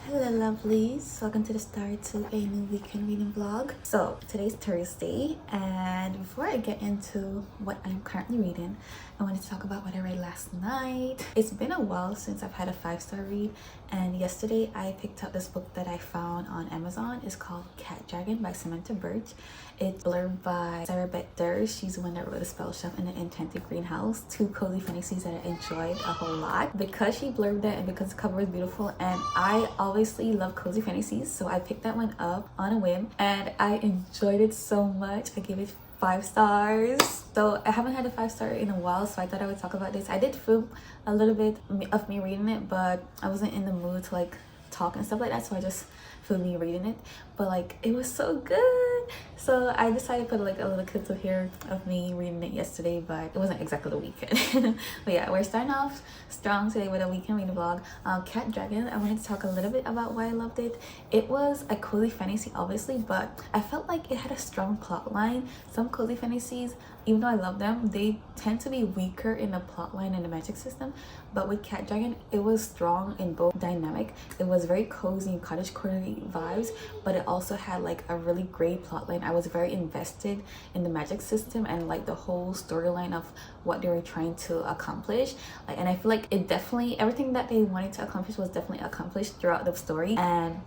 Hello lovelies, welcome to the start to a new weekend reading vlog. So today's Thursday, and before I get into what I'm currently reading, I wanted to talk about what I read last night. It's been a while since I've had a 5-star read, and yesterday I picked up this book that I found on Amazon. It's called Cat Dragon by Samantha Birch. It's blurred by Sarah Beth Durst. She's the one that wrote A Spell Chef and The Enchanted Greenhouse, two cozy fantasies that I enjoyed a whole lot. Because she blurbed it and because the cover is beautiful, and I obviously love cozy fantasies, so I picked that one up on a whim and I enjoyed it so much. I gave it 5 stars. So I haven't had a 5-star in a while, so I thought I would talk about this. I did film a little bit of me reading it, but I wasn't in the mood to like talk and stuff like that, so I just filmed me reading it. But like, it was so good, so I decided to put like a little clip here of me reading it yesterday, but it wasn't exactly the weekend. But yeah, we're starting off strong today with a weekend reading vlog. Cat Dragon, I wanted to talk a little bit about why I loved it. It was a cozy fantasy obviously, but I felt like it had a strong plot line. Some cozy fantasies, even though I love them, they tend to be weaker in the plot line and the magic system. But with Cat Dragon, it was strong in both dynamic. It was very cozy and cottage quarterly vibes, but it also had like a really great plot line. I was very invested in the magic system and like the whole storyline of what they were trying to accomplish. Like, and I feel like it definitely, everything that they wanted to accomplish was definitely accomplished throughout the story. And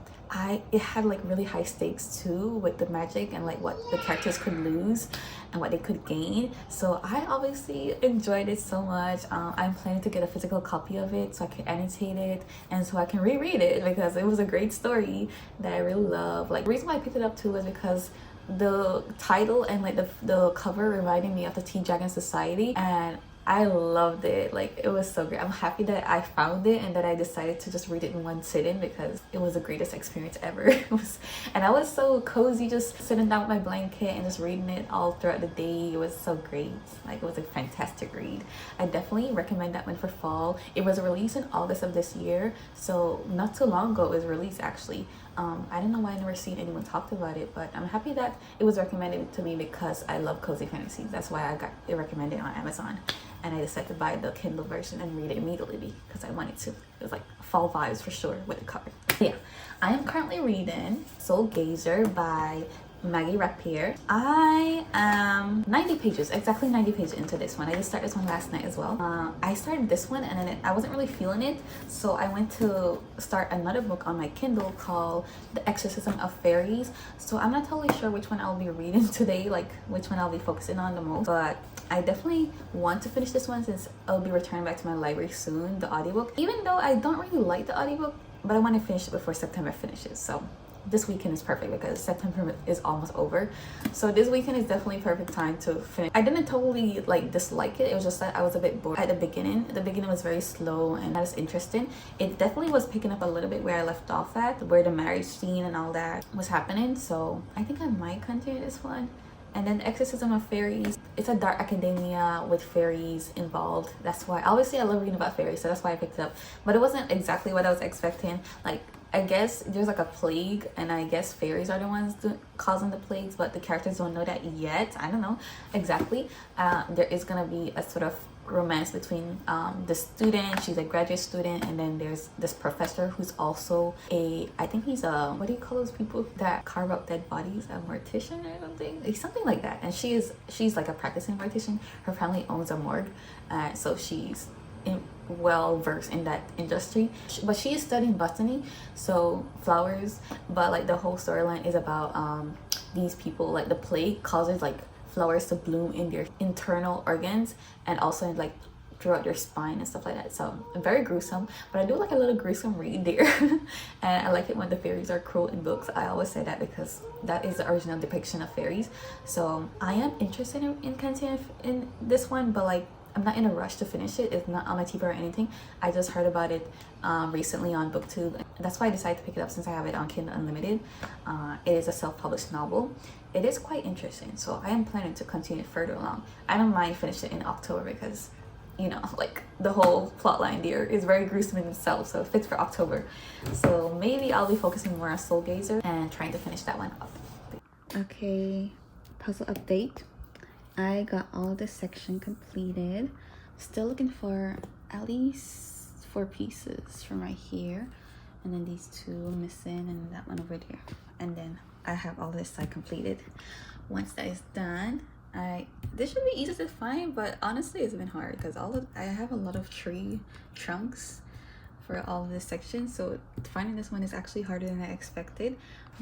it had like really high stakes too with the magic and like what the characters could lose and what they could gain. So I obviously enjoyed it so much. I'm planning to get a physical copy of it so I can annotate it and so I can reread it, because it was a great story that I really love. Like, the reason why I picked it up too was because the title and like the cover reminded me of the Tea Dragon Society, and I loved it. Like, it was so great. I'm happy that I found it and that I decided to just read it in one sitting, because it was the greatest experience ever. And I was so cozy just sitting down with my blanket and just reading it all throughout the day. It was so great. Like, it was a fantastic read. I definitely recommend that one for fall. It was released in August of this year, so not too long ago it was released actually. I don't know why I never seen anyone talk about it, but I'm happy that it was recommended to me because I love cozy fantasies. That's why I got it recommended on Amazon, and I decided to buy the Kindle version and read it immediately because I wanted to. It was like fall vibes for sure with the cover. Yeah, I am currently reading Soul Gazer by Maggie Rapier. I am 90 pages, exactly 90 pages into this one. I just started this one last night as well. I started this one and then I wasn't really feeling it, so I went to start another book on my Kindle called The Exorcism of Fairies. So I'm not totally sure which one I'll be reading today, like which one I'll be focusing on the most, but I definitely want to finish this one since I'll be returning back to my library soon, the audiobook. Even though I don't really like the audiobook, but I want to finish it before September finishes. So this weekend is perfect because September is almost over, so this weekend is definitely perfect time to finish. I didn't totally like dislike it. It was just that I was a bit bored at the beginning. The beginning was very slow and not as interesting. It definitely was picking up a little bit where I left off at, where the marriage scene and all that was happening. So I think I might continue this one. And then Exorcism of Fairies, it's a dark academia with fairies involved. That's why, obviously I love reading about fairies, so that's why I picked it up. But it wasn't exactly what I was expecting. Like, I guess there's like a plague, and I guess fairies are the ones causing the plagues, but the characters don't know that yet. I don't know exactly. There is gonna be a sort of romance between the student, she's a graduate student, and then there's this professor who's also I think he's a, what do you call those people that carve up dead bodies, a mortician or something? It's something like that. And she's like a practicing mortician. Her family owns a morgue, so she's well versed in that industry, but she is studying botany, so flowers. But like the whole storyline is about these people, like the plague causes like flowers to bloom in their internal organs and also like throughout their spine and stuff like that. So very gruesome, but I do like a little gruesome read there. And I like it when the fairies are cruel in books. I always say that because that is the original depiction of fairies. So I am interested in continuing in this one, but like I'm not in a rush to finish it. It's not on my TV or anything. I just heard about it recently on Booktube. That's why I decided to pick it up since I have it on Kindle Unlimited. It is a self-published novel. It is quite interesting, so I am planning to continue further along. I don't mind finishing it in October because, you know, like the whole plot line there is very gruesome in itself, so it fits for October. So maybe I'll be focusing more on Soul Gazer and trying to finish that one up. Okay, puzzle update. I got all this section completed. Still looking for at least 4 pieces from right here. and then these two missing, and that one over there. And then I have all this side completed. Once that is done, this should be easy to find, but honestly it's been hard because I have a lot of tree trunks for all of this section, so finding this one is actually harder than I expected.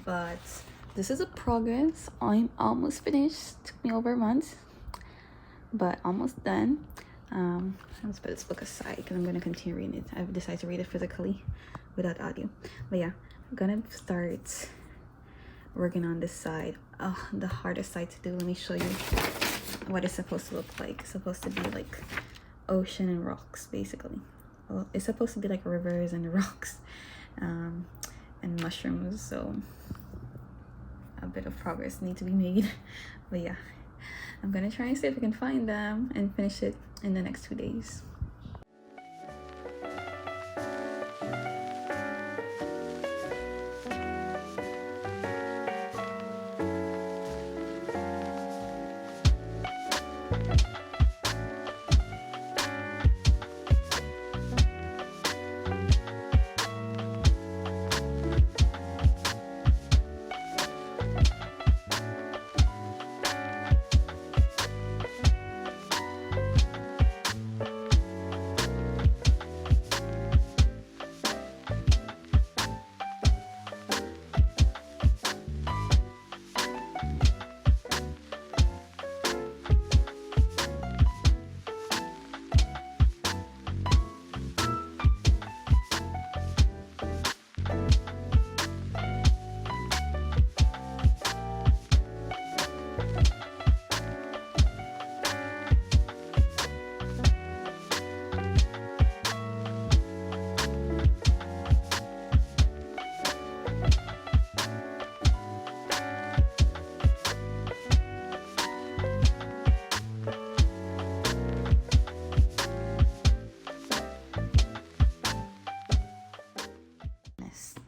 But this is a progress. I'm almost finished. Took me over a month, but almost done. I'm just put this book aside because I'm going to continue reading it. I've decided to read it physically without audio. But yeah, I'm gonna start working on this side. Oh, the hardest side to do. Let me show you what it's supposed to look like. It's supposed to be like ocean and rocks, basically. Well, it's supposed to be like rivers and rocks, and mushrooms. So a bit of progress needs to be made. But yeah, I'm gonna try and see if I can find them and finish it in the next 2 days.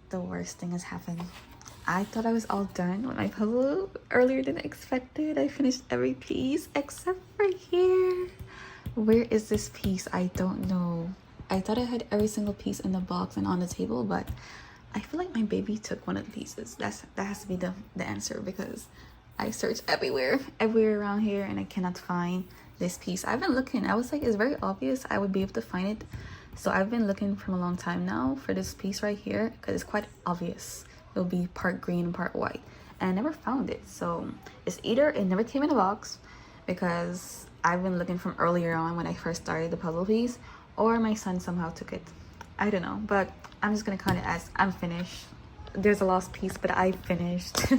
The worst thing has happened. I thought I was all done with my puzzle earlier than expected. I finished every piece except for here. Where is this piece? I don't know. I thought I had every single piece in the box and on the table, but I feel like my baby took one of the pieces. That has to be the answer, because I searched everywhere around here and I cannot find this piece. I've been looking. I was like, it's very obvious I would be able to find it. So I've been looking from a long time now for this piece right here because it's quite obvious. It'll be part green and part white. And I never found it. So it's either it never came in a box because I've been looking from earlier on when I first started the puzzle piece, or my son somehow took it. I don't know, but I'm just gonna count it as I'm finished. There's a lost piece, but I finished.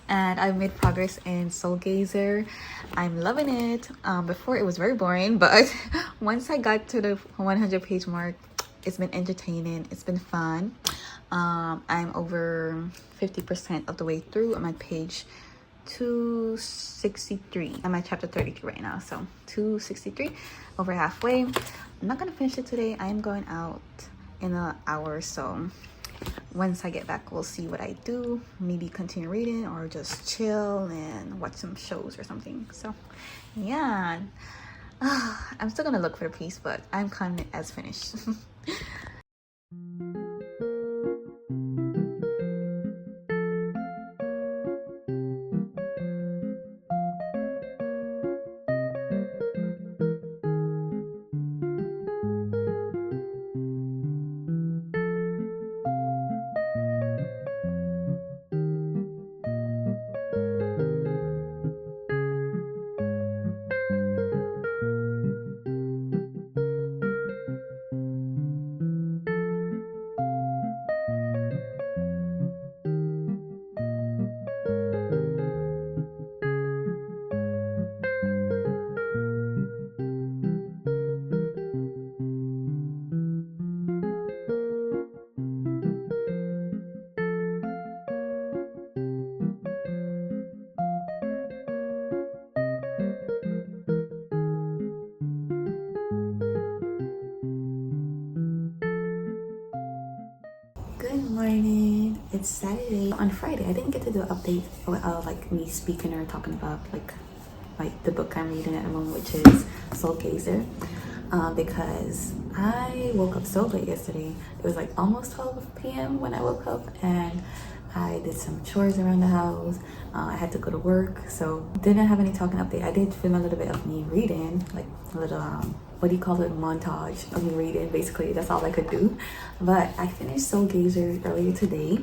And I've made progress in Soul Gazer. I'm loving it. Before it was very boring, but once I got to the 100-page mark, it's been entertaining. It's been fun. I'm over 50% of the way through. I'm at page 263. I'm at chapter 32 right now, so 263, over halfway. I'm not gonna finish it today. I am going out in an hour or so. Once I get back, we'll see what I do. Maybe continue reading or just chill and watch some shows or something. So yeah, I'm still gonna look for a piece, but I'm counting it as finished. Good morning. It's Saturday. On Friday, I didn't get to do an update of like me speaking or talking about like the book I'm reading at the moment, which is Soul Gazer, because I woke up so late yesterday. It was like almost 12 p.m. when I woke up, and I did some chores around the house. I had to go to work, so didn't have any talking update. I did film a little bit of me reading, like a little what do you call it, montage of me reading. Basically, that's all I could do. But I finished Soul Gazer earlier today.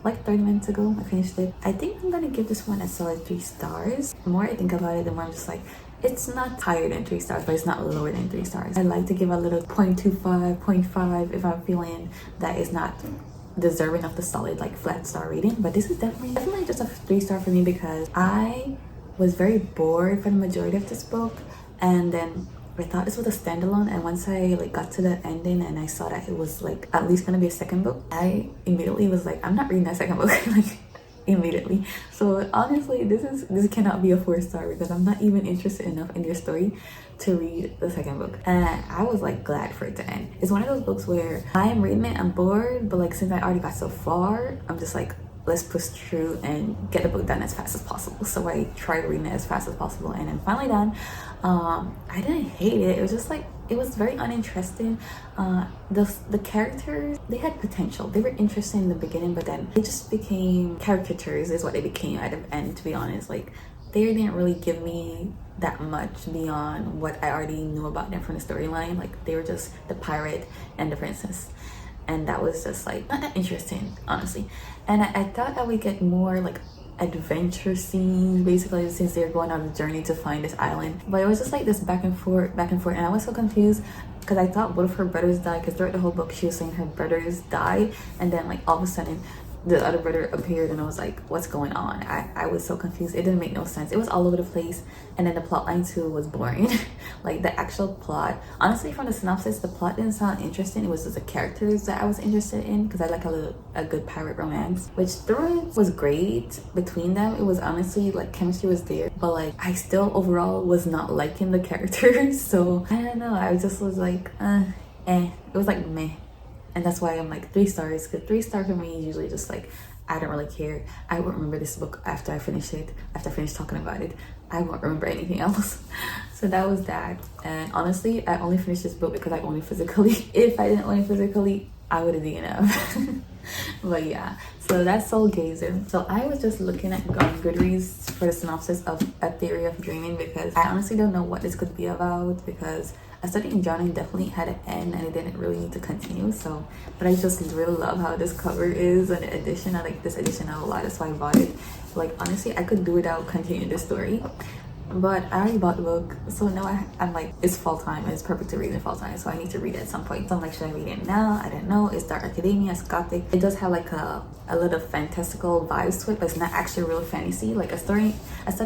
Like 30 minutes ago, I finished it. I think I'm gonna give this one a solid 3 stars. The more I think about it, the more I'm just like, it's not higher than 3 stars, but it's not lower than 3 stars. I like to give a little 0.25, 0.5 if I'm feeling that is not deserving of the solid like flat star rating. But this is definitely just a 3 star for me, because I was very bored for the majority of this book, and then I thought this was a standalone, and once I like got to the ending and I saw that it was like at least gonna be a second book, I immediately was like, I'm not reading that second book. Like immediately. So honestly, this cannot be a 4 star, because I'm not even interested enough in your story to read the second book. And I was like glad for it to end. It's one of those books where I am reading it, I'm bored, but like since I already got so far, I'm just like, let's push through and get the book done as fast as possible. So I tried reading it as fast as possible, and then finally done. I didn't hate it. It was just like, it was very uninteresting. The characters, they had potential. They were interesting in the beginning, but then they just became caricatures is what they became at the end, to be honest. Like they didn't really give me that much beyond what I already knew about them from the storyline. Like they were just the pirate and the princess, and that was just like not that interesting, honestly. And I thought I would get more like adventure scenes, basically, since they're going on a journey to find this island. But it was just like this back and forth, and I was so confused, because I thought both of her brothers died, because throughout the whole book she was saying her brothers died, and then like all of a sudden the other brother appeared, and I was like, what's going on? I was so confused. It didn't make no sense. It was all over the place, and then the plot line too was boring. Like the actual plot, honestly, from the synopsis, the plot didn't sound interesting. It was just the characters that I was interested in, because I like a good pirate romance, which through it was great between them. It was honestly like chemistry was there, but like I still overall was not liking the characters. So I don't know, I just was like it was like meh. And that's why I'm like 3 stars, because 3 star for me is usually just like, I don't really care. I won't remember this book after I finish it, after I finish talking about it. I won't remember anything else. So that was that. And honestly, I only finished this book because I own it physically. If I didn't own it physically, I would have DNF. But yeah, so that's Soul Gazer. So I was just looking at Goodreads for the synopsis of A Theory of Dreaming, because I honestly don't know what this could be about, because A Study in Drowning definitely had an end and it didn't really need to continue. So, but I just really love how this cover is, and the edition. I like this edition a lot, that's why I bought it. Like honestly, I could do without continuing this story, but I already bought the book, so now I'm like, it's fall time and it's perfect to read in fall time, so I need to read it at some point. So I'm like, should I read it now? I don't know. It's dark academia, it's gothic. It does have like a little fantastical vibes to it, but it's not actually real fantasy. Like A Study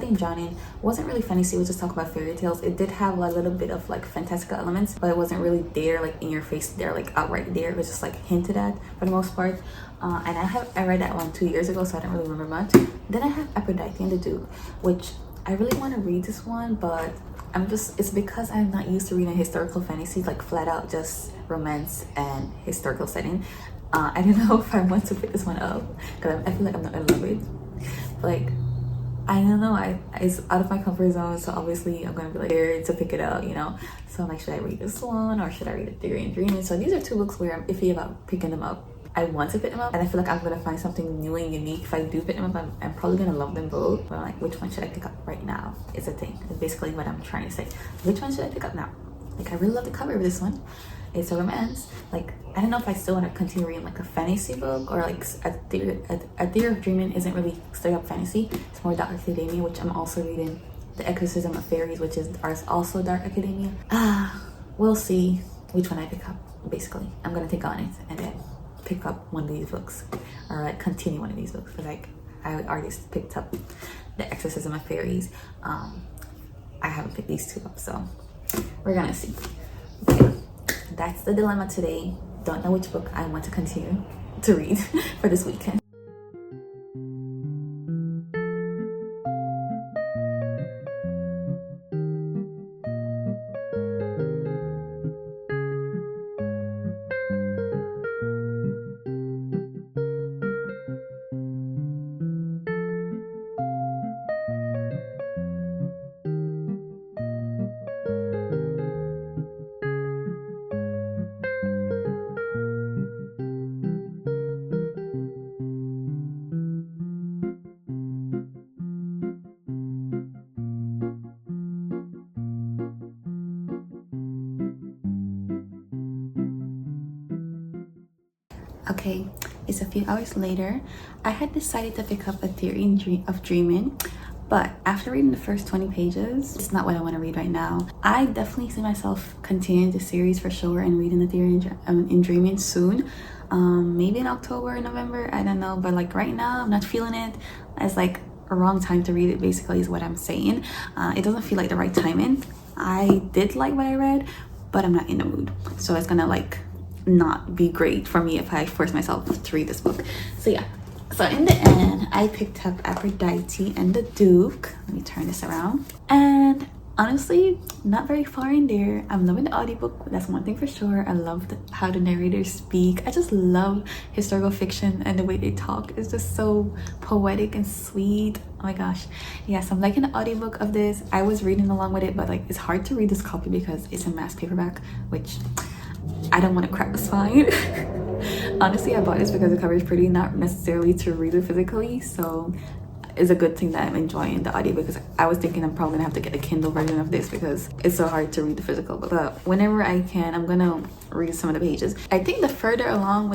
in Drowning wasn't really fantasy, it was just talk about fairy tales. It did have a little bit of like fantastical elements, but it wasn't really there, like in your face there, like outright there. It was just like hinted at for the most part. And I read that one 2 years ago, so I don't really remember much. Then I have Aphrodite and the Duke, which I really want to read this one, but it's because I'm not used to reading historical fantasy, like flat out just romance and historical setting. I don't know if I want to pick this one up, because I feel like I'm not gonna love it. Like, I don't know, it's out of my comfort zone, so obviously I'm gonna be like scared to pick it up, you know. So I'm like, should I read this one or should I read A Theory in Dreaming? So these are 2 books where I'm iffy about picking them up. I want to pick them up, and I feel like I'm gonna find something new and unique. If I do pick them up, I'm probably gonna love them both. But I'm like, which one should I pick up right now? Is a thing. It's basically what I'm trying to say. Which one should I pick up now? Like, I really love the cover of this one. It's a romance. Like, I don't know if I still want to continue reading like a fantasy book, or like A Theory of Dreaming isn't really straight up fantasy. It's more dark academia, which I'm also reading. The Exorcism of Fairies, which is also dark academia. We'll see which one I pick up. Basically, I'm gonna think on it and then pick up one of these books, or like continue one of these books. Like I already picked up The Exorcism of Fairies. I haven't picked these 2 up, so we're gonna see. Okay, that's the dilemma today. Don't know which book I want to continue to read for this weekend. Okay, it's a few hours later. I had decided to pick up A Theory of Dreaming, but after reading the first 20 pages, it's not what I want to read right now. I definitely see myself continuing the series for sure and reading The Theory in Dreaming soon. Maybe in October or November, I don't know, but like right now I'm not feeling it. It's like a wrong time to read it, basically, is what I'm saying. It doesn't feel like the right timing. I did like what I read, but I'm not in the mood, so it's gonna like not be great for me if I force myself to read this book. So yeah, so in the end I picked up Aphrodite and the Duke. Let me turn this around, and honestly, not very far in there. I'm loving the audiobook, that's one thing for sure. I love how the narrators speak. I just love historical fiction, and the way they talk is just so poetic and sweet. Oh my gosh, yes, I'm liking the audiobook of this. I was reading along with it, but like it's hard to read this copy because it's a mass paperback, which I don't want to crack the spine. Honestly, I bought this because the cover is pretty, not necessarily to read it physically, so it's a good thing that I'm enjoying the audio, because I was thinking I'm probably gonna have to get a Kindle version of this because it's so hard to read the physical. But whenever I can, I'm gonna read some of the pages. I think the further along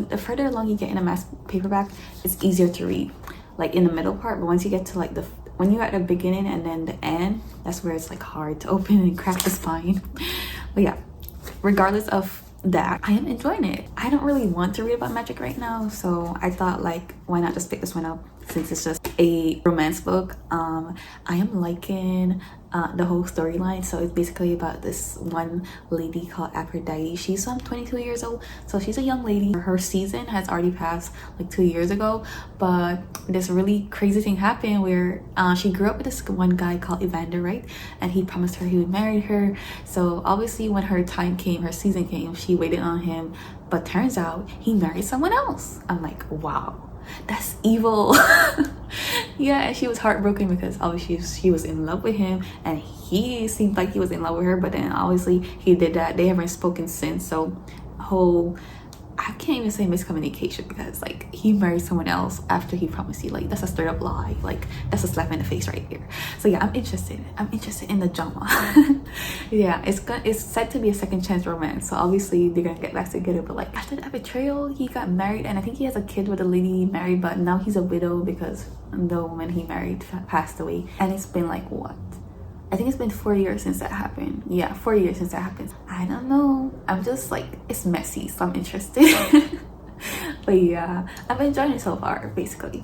you get in a mass paperback, it's easier to read, like in the middle part. But once you get to like when you're at the beginning and then the end, that's where it's like hard to open and crack the spine. But yeah, regardless of that, I am enjoying it. I don't really want to read about magic right now, so I thought like, why not just pick this one up since it's just a romance book. I am liking the whole storyline. So it's basically about this one lady called Aphrodite. She's 22 years old, so she's a young lady. Her season has already passed like 2 years ago, but this really crazy thing happened where she grew up with this one guy called Evander, right? And he promised her he would marry her. So obviously when her time came, her season came, she waited on him, but turns out he married someone else. I'm like, wow, that's evil. Yeah, and she was heartbroken because obviously she was in love with him and he seemed like he was in love with her, but then obviously he did that. They haven't spoken since, so I can't even say miscommunication, because like he married someone else after he promised you. Like that's a straight up lie. Like that's a slap in the face right here. So yeah, I'm interested in the drama. Yeah, it's said to be a second chance romance, so obviously they're gonna get back together. But like after that betrayal, he got married, and I think he has a kid with a lady he married, but now he's a widow because the woman he married passed away. And it's been like, what, I think it's been 4 years since that happened. Yeah, 4 years since that happened. I don't know. I'm just like, it's messy, so I'm interested. But yeah, I'm enjoying it so far, basically.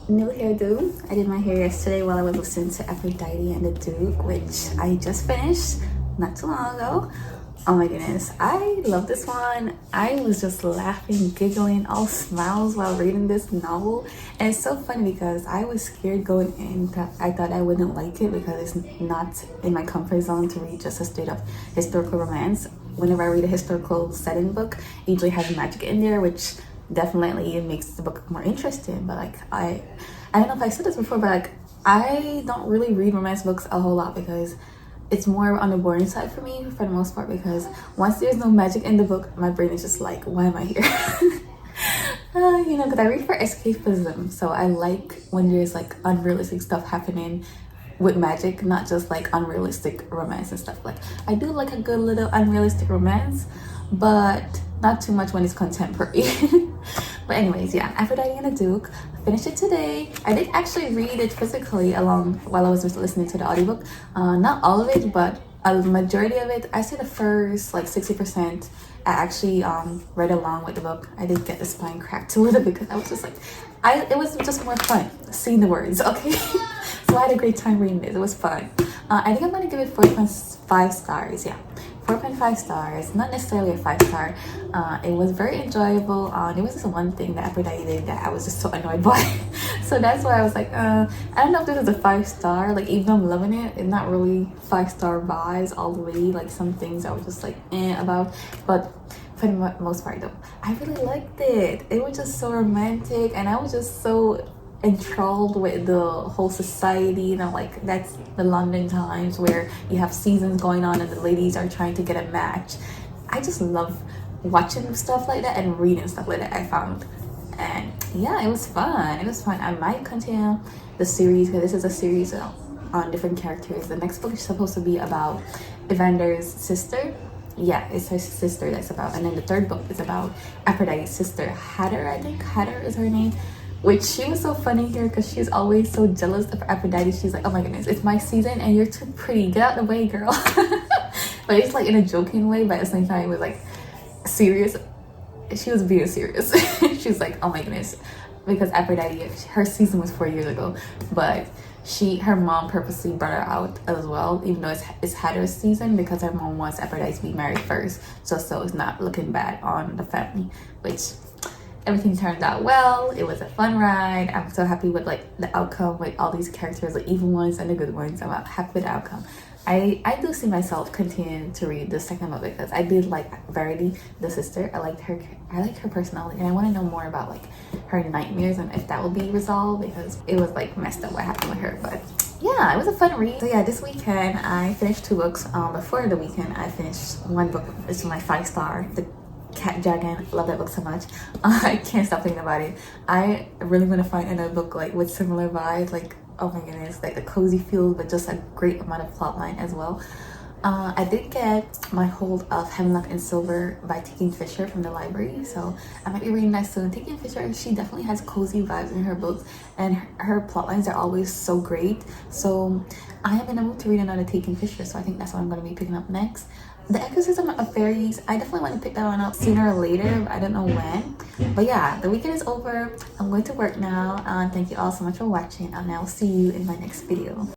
New hairdo. I did my hair yesterday while I was listening to Aphrodite and the Duke, which I just finished not too long ago. Oh my goodness, I love this one. I was just laughing, giggling, all smiles while reading this novel. And it's so funny because I was scared going in that I thought I wouldn't like it because it's not in my comfort zone to read just a straight up historical romance. Whenever I read a historical setting book, it usually has magic in there, which definitely it makes the book more interesting. But like I don't know if I said this before, but like I don't really read romance books a whole lot because it's more on the boring side for me for the most part, because once there's no magic in the book, my brain is just like, why am I here? You know, because I read for escapism, so I like when there's like unrealistic stuff happening with magic, not just like unrealistic romance and stuff. Like I do like a good little unrealistic romance, but not too much when it's contemporary. But anyways, yeah, Aphrodite and the Duke. I finished it today. I did actually read it physically along while I was just listening to the audiobook. Not all of it, but a majority of it. I say the first like 60%. I actually read along with the book. I did get the spine cracked a little bit because I was just like, it was just more fun seeing the words, okay? So I had a great time reading this. It was fun. I think I'm gonna give it 4.5 stars. Yeah, 4.5 stars. Not necessarily a 5-star. It was very enjoyable. There was this one thing that Aphrodite did that I was just so annoyed by. So that's why I was like, I don't know if this is a 5-star. Like, even though I'm loving it, it's not really 5-star vibes all the way. Like, some things I was just like about, but for the most part though, I really liked it. It was just so romantic, and I was just so enthralled with the whole society. You know, like, that's the London times where you have seasons going on and the ladies are trying to get a match. I just love watching stuff like that and reading stuff like that, I found. And yeah, it was fun. It was fun. I might continue the series because this is a series on different characters. The next book is supposed to be about Evander's sister. Yeah, it's her sister that's about. And then the third book is about Aphrodite's sister, Hatter. I think Hatter is her name. Which, she was so funny here because she's always so jealous of Aphrodite. She's like, oh my goodness, it's my season and you're too pretty. Get out the way, girl. But it's like in a joking way, but at the same time it was like serious. She was being serious. She was like, oh my goodness, because Aphrodite, her season was 4 years ago, but her mom purposely brought her out as well, even though it's Hatter's season, because her mom wants Aphrodite to be married first, so it's not looking bad on the family. Which, everything turned out well. It was a fun ride. I'm so happy with like the outcome with all these characters, the evil ones and the good ones. I'm happy with the outcome. I do see myself continuing to read the second book because I did like Verity, the sister. I liked her personality, and I want to know more about like her nightmares and if that will be resolved, because it was like messed up what happened with her. But yeah, it was a fun read. So yeah, this weekend I finished 2 books. Before the weekend I finished 1 book. It's my 5-star, The Cat Dragon. Love that book so much. I can't stop thinking about it. I really want to find another book like with similar vibes, like, oh my goodness, like the cozy feel, but just a great amount of plot line as well. I did get my hold of Hemlock and Silver by T.K. Fisher from the library, so I might be reading that soon. T.K. Fisher, she definitely has cozy vibes in her books, and her plot lines are always so great. So I am in the mood to read another T.K. Fisher, so I think that's what I'm going to be picking up next. The Exorcism of Fairies, I definitely want to pick that one up sooner or later, but I don't know when. But yeah, the weekend is over. I'm going to work now. Thank you all so much for watching, and I'll see you in my next video.